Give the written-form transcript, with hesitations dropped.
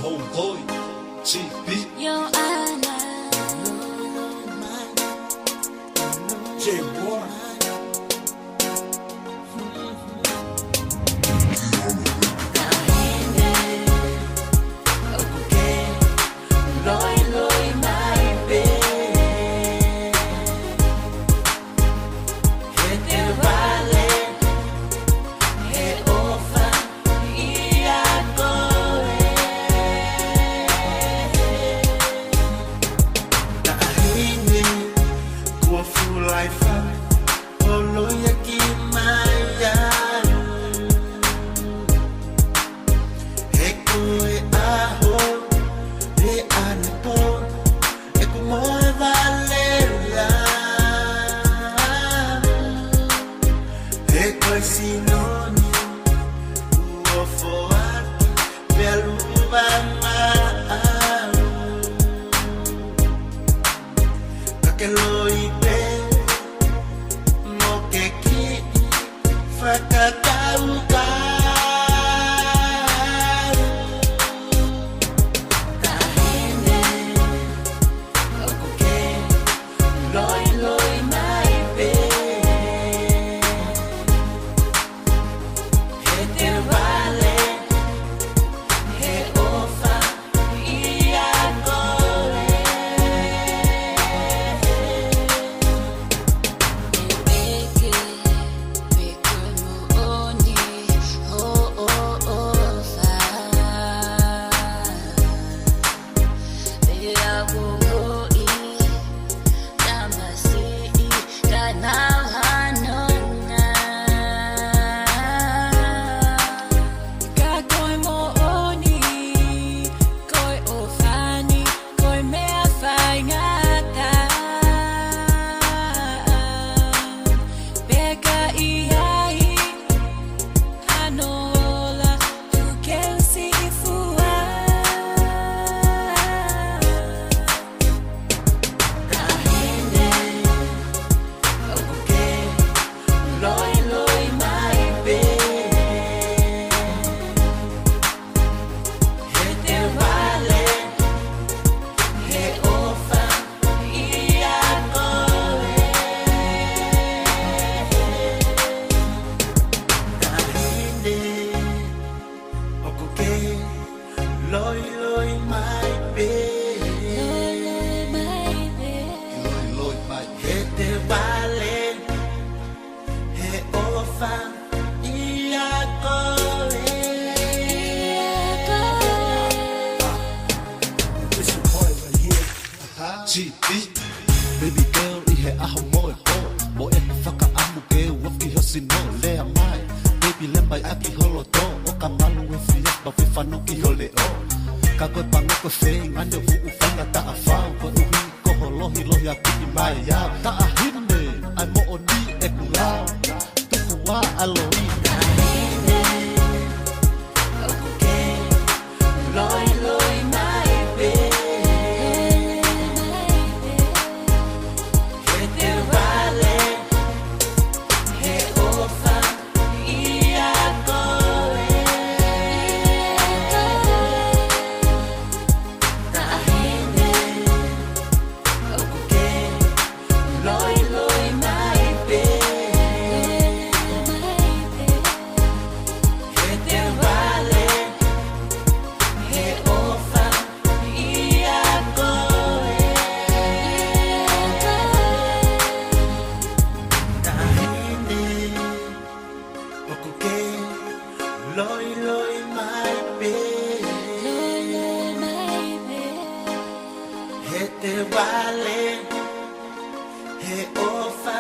homeboy, GB. Yo, Anna. J-Boy. Sinoni uofoati belubama kakeloide mokeki fakakauka Kahende. okuke loi maipe Loi mai be he te vale he ofa ia kole. It's your boy right here, GB. Baby girl, ihe aho moe po. Mo e whakaamu ke wafki hosi no lea mai. Baby lembai aki holo to. O ka malu e fias ba whiwhanuki hole o. Ka koe panga koe wheng ane vuu whanga ta a whao. Koe uhi koho lohi lohi a kiki mai au. Ta a hine, ai mo o ni e kulao. Tuku wa aloi. Loi mai be he te vale he ofa